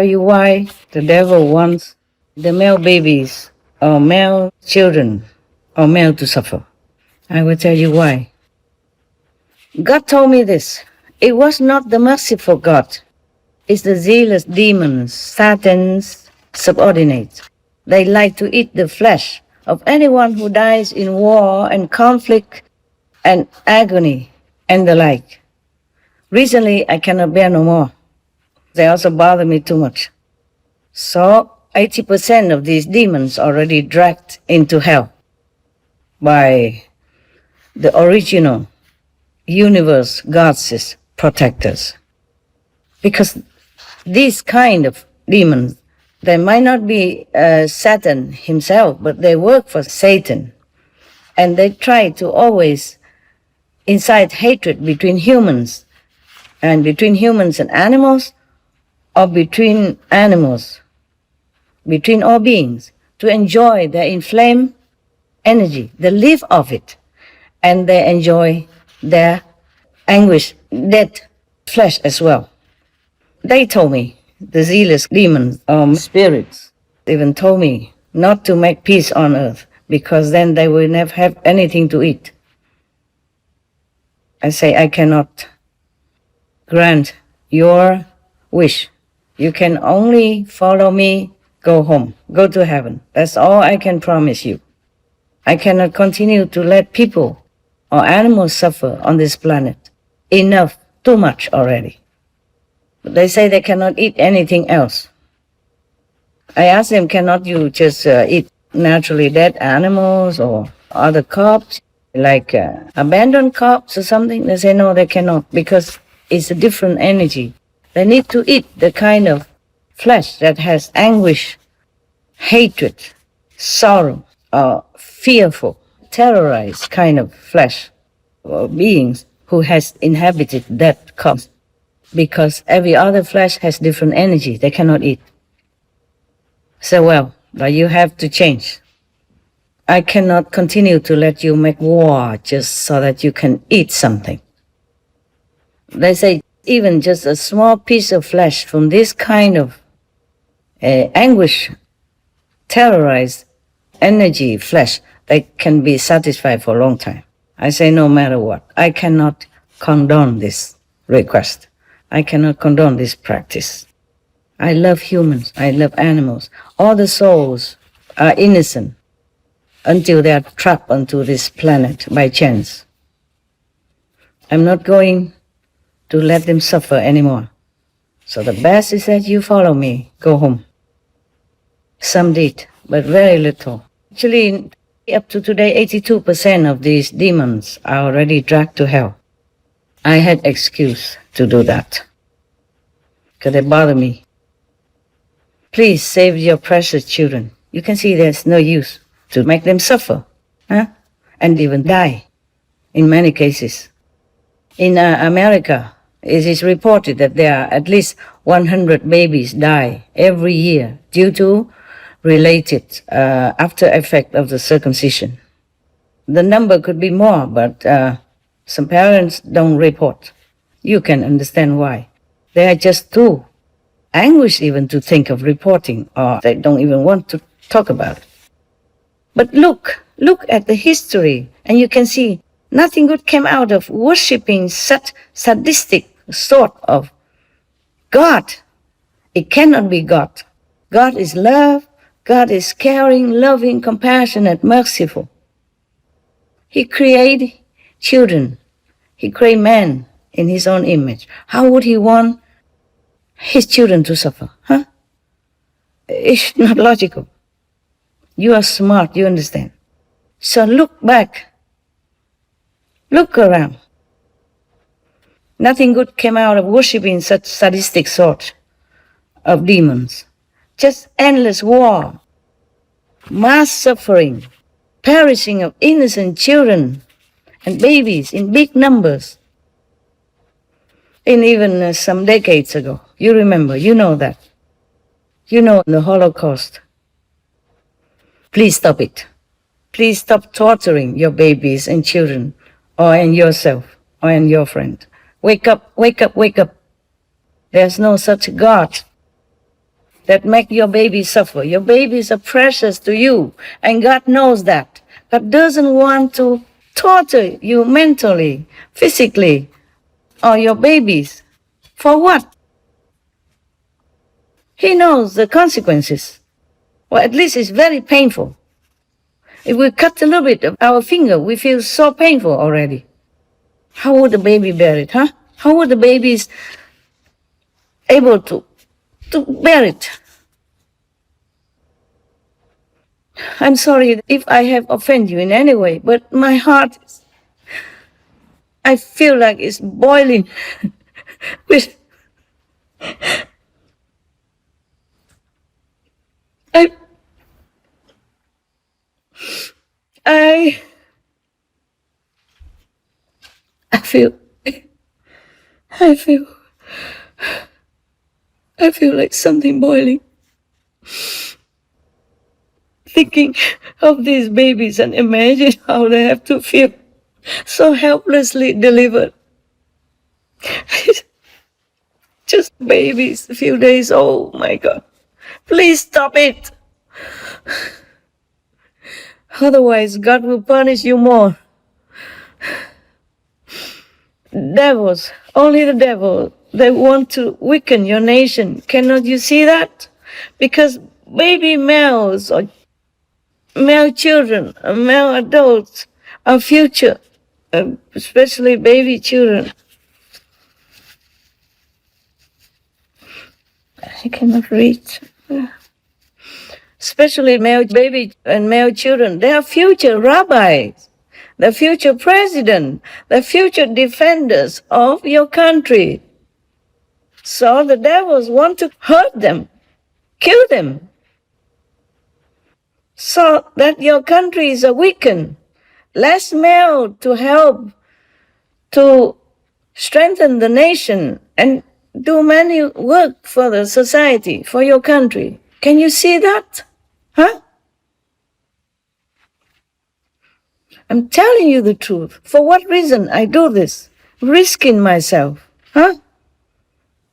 Tell you why the devil wants the male babies or male children or male to suffer. I will tell you why. God told me this. It was not the merciful God. It's the zealous demons, Satan's subordinates. They like to eat the flesh of anyone who dies in war and conflict and agony and the like. Recently, I cannot bear no more. They also bother me too much. So 80% of these demons already dragged into hell by the original universe gods' protectors. Because these kind of demons, they might not be Satan himself, but they work for Satan. And they try to always incite hatred between humans and animals, or between animals, between all beings, to enjoy their inflamed energy. They live off it, and they enjoy their anguish, dead flesh as well. They told me, the zealous demons, spirits, even told me not to make peace on earth, because then they will never have anything to eat. I say, I cannot grant your wish. You can only follow me, go home, go to heaven. That's all I can promise you. I cannot continue to let people or animals suffer on this planet. Enough, too much already. But they say they cannot eat anything else. I asked them, cannot you just eat naturally dead animals or other crops, like abandoned crops or something? They say, no, they cannot, because it's a different energy. They need to eat the kind of flesh that has anguish, hatred, sorrow, or fearful, terrorized kind of flesh, or beings who has inhabited that corpse. Because every other flesh has different energy, they cannot eat. So, well, but you have to change. I cannot continue to let you make war just so that you can eat something. They say even just a small piece of flesh from this kind of anguish, terrorized energy flesh, they can be satisfied for a long time. I say no matter what, I cannot condone this request. I cannot condone this practice. I love humans, I love animals. All the souls are innocent until they are trapped onto this planet by chance. I'm not going to let them suffer anymore. So the best is that you follow me, go home. Some did, but very little. Actually, up to today, 82% of these demons are already dragged to hell. I had excuse to do that, because they bother me. Please save your precious children. You can see there's no use to make them suffer, and even die, in many cases. In America, it is reported that there are at least 100 babies die every year due to related after effect of the circumcision. The number could be more, but some parents don't report. You can understand why. They are just too anguished even to think of reporting, or they don't even want to talk about it. But look at the history, and you can see nothing good came out of worshipping such sadistic sort of God. It cannot be God. God is love. God is caring, loving, compassionate, merciful. He created children. He created man in his own image. How would he want his children to suffer? It's not logical. You are smart, you understand. So look back. Look around. Nothing good came out of worshipping such sadistic sort of demons. Just endless war, mass suffering, perishing of innocent children and babies in big numbers. And even some decades ago, you remember, you know that. You know the Holocaust. Please stop it. Please stop torturing your babies and children, or and yourself, or and your friend. Wake up, wake up, wake up. There's no such God. that make your baby suffer. Your babies are precious to you, and God knows that. God doesn't want to torture you mentally, physically, or your babies. For what? He knows the consequences. Well, at least it's very painful. If we cut a little bit of our finger, we feel so painful already. How would the baby bear it, huh? How would the babies able to bear it? I'm sorry if I have offended you in any way, but my heart, I feel like it's boiling with, I feel like something boiling. Thinking of these babies and imagine how they have to feel so helplessly delivered. Just babies, a few days old, my God. Please stop it. Otherwise, God will punish you more. Devils, only the devil, they want to weaken your nation. Cannot you see that? Because baby males or male children, male adults, our future, especially baby children. I cannot reach. Especially male baby and male children, they are future rabbis, the future president, the future defenders of your country. So the devils want to hurt them, kill them, so that your country is weakened. Less male to help to strengthen the nation and do many work for the society, for your country. Can you see that? Huh? I'm telling you the truth. For what reason I do this? Risking myself, huh?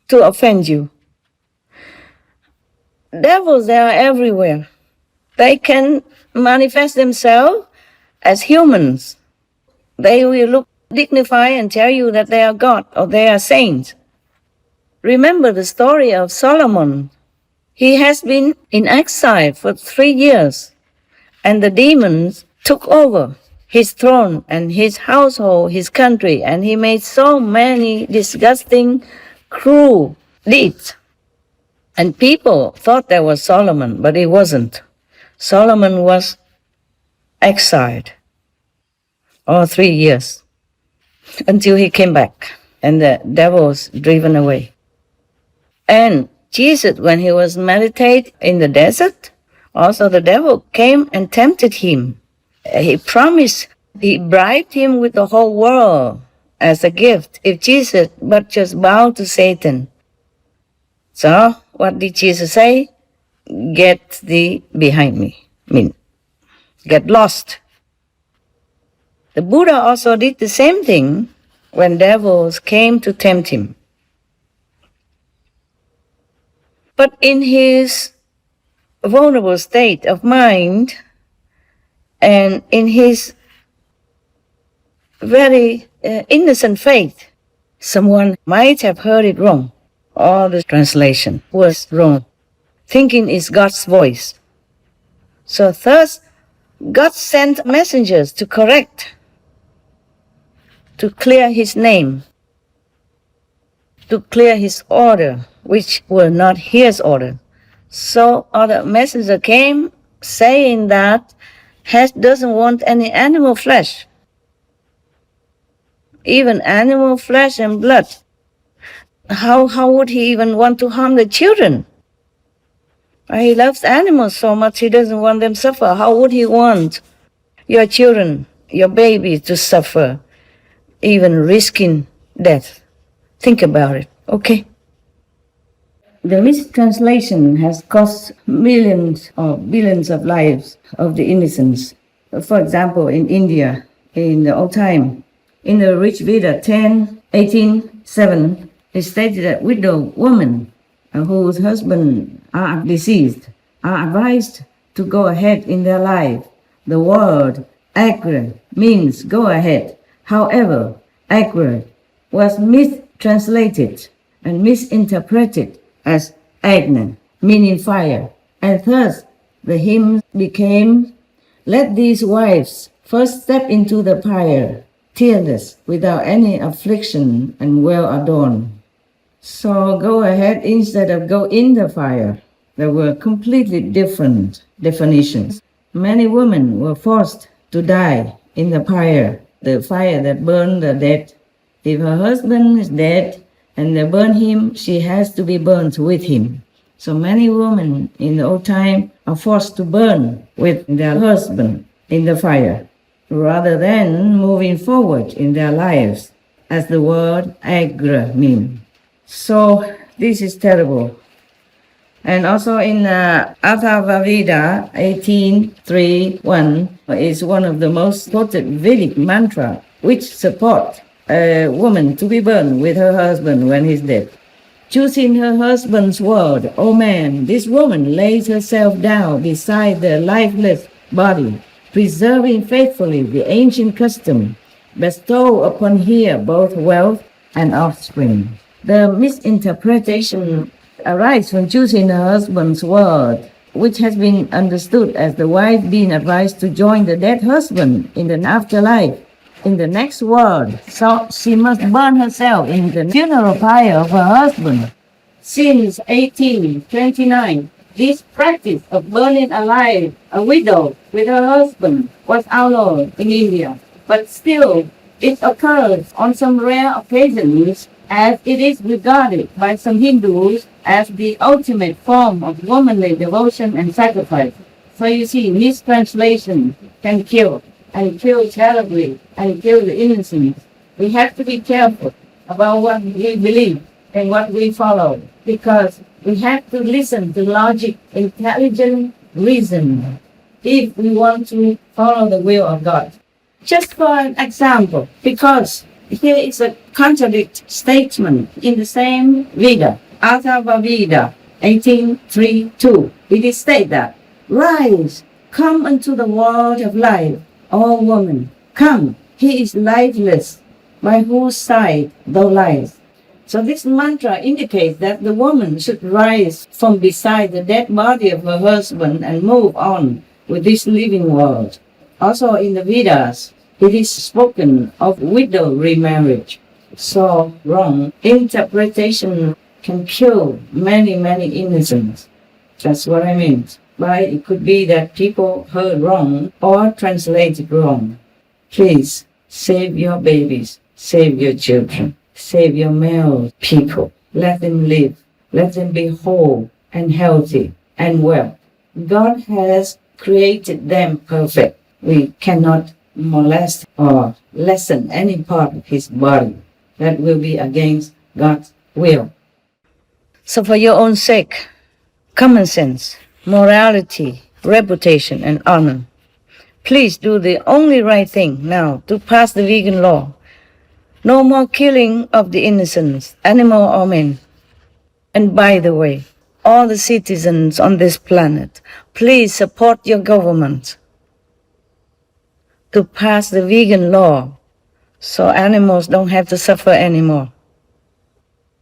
To offend you. Devils, they are everywhere. They can manifest themselves as humans. They will look dignified and tell you that they are God or they are saints. Remember the story of Solomon. He has been in exile for 3 years, and the demons took over his throne and his household, his country, and he made so many disgusting, cruel deeds. And people thought that was Solomon, but it wasn't. Solomon was exiled all 3 years until he came back and the devil was driven away. And Jesus, when he was meditating in the desert, also the devil came and tempted him. He promised, he bribed him with the whole world as a gift if Jesus but just bowed to Satan. So what did Jesus say? Get thee behind me. Get lost. The Buddha also did the same thing when devils came to tempt him. But in his vulnerable state of mind and in his very innocent faith, someone might have heard it wrong, or the translation was wrong, thinking it's God's voice. So thus, God sent messengers to correct, to clear his name, to clear his order, which were not his order. So other messenger came saying that he doesn't want any animal flesh, even animal flesh and blood. How would he even want to harm the children? He loves animals so much he doesn't want them to suffer. How would he want your children, your baby to suffer, even risking death? Think about it, okay? The mistranslation has cost millions or billions of lives of the innocents. For example, in India, in the old time, in the Rich Veda 10:18:7, it stated that widow woman whose husbands are deceased are advised to go ahead in their life. The word agre means go ahead. However, agre was mistranslated and misinterpreted as agna, meaning fire, and thus the hymn became, let these wives first step into the fire, tearless, without any affliction, and well adorned. So go ahead instead of go in the fire. There were completely different definitions. Many women were forced to die in the fire that burned the dead. If her husband is dead and they burn him, she has to be burnt with him. So many women in the old time are forced to burn with their husband in the fire, rather than moving forward in their lives, as the word agra means. So this is terrible. And also in Atharvaveda 18.3.1 is one of the most quoted Vedic mantra, which support a woman to be burned with her husband when he's dead. Choosing her husband's word, O man, this woman lays herself down beside the lifeless body, preserving faithfully the ancient custom, bestow upon her both wealth and offspring. The misinterpretation arises from choosing her husband's word, which has been understood as the wife being advised to join the dead husband in the afterlife, in the next world. So she must burn herself in the funeral pyre of her husband. Since 1829, this practice of burning alive a widow with her husband was outlawed in India, but still it occurs on some rare occasions, as it is regarded by some Hindus as the ultimate form of womanly devotion and sacrifice. So you see, mistranslation can kill, and kill terribly, and kill the innocent. We have to be careful about what we believe and what we follow, because we have to listen to logic, intelligent reason, if we want to follow the will of God. Just for an example, because here is a contradict statement in the same Veda, Atharvaveda 18.3.2. It is stated that, rise, come unto the world of life, O woman, come, he is lifeless, by whose side thou liest. So this mantra indicates that the woman should rise from beside the dead body of her husband and move on with this living world. Also in the Vedas, it is spoken of widow remarriage. So wrong interpretation can kill many, many innocents. That's what I mean. But it could be that people heard wrong or translated wrong. Please save your babies, save your children, save your male people. Let them live. Let them be whole and healthy and well. God has created them perfect. We cannot molest or lessen any part of his body. That will be against God's will. So for your own sake, common sense, morality, reputation, and honor, please do the only right thing now to pass the vegan law. No more killing of the innocents, animal or men. And by the way, all the citizens on this planet, please support your government to pass the vegan law so animals don't have to suffer anymore.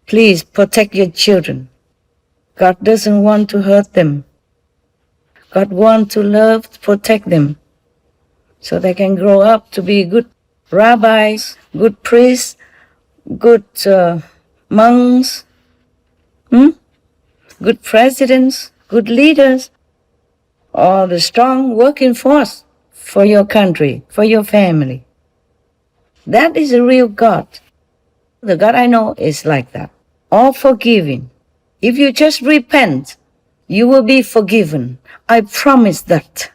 Please protect your children. God doesn't want to hurt them. God wants to love, to protect them, so they can grow up to be good rabbis, good priests, good monks, good presidents, good leaders, or the strong working force for your country, for your family. That is a real God. The God I know is like that. All forgiving. If you just repent, you will be forgiven. I promise that.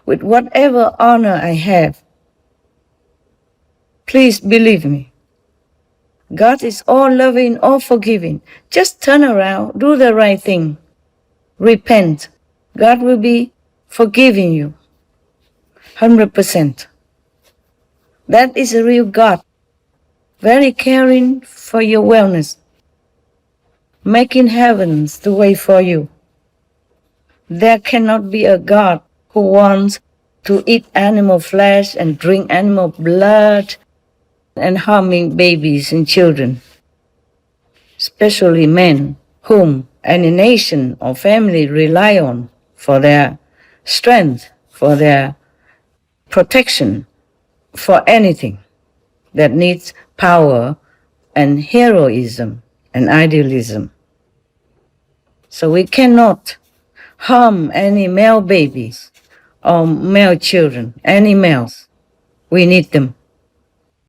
With whatever honor I have. Please believe me. God is all loving, all forgiving. Just turn around, do the right thing. Repent. God will be forgiving you. 100%. That is a real God. Very caring for your wellness. making heavens to wait for you. There cannot be a God who wants to eat animal flesh and drink animal blood and harming babies and children, especially men whom any nation or family rely on for their strength, for their protection, for anything that needs power and heroism and idealism. So we cannot harm any male babies or male children, any males. We need them.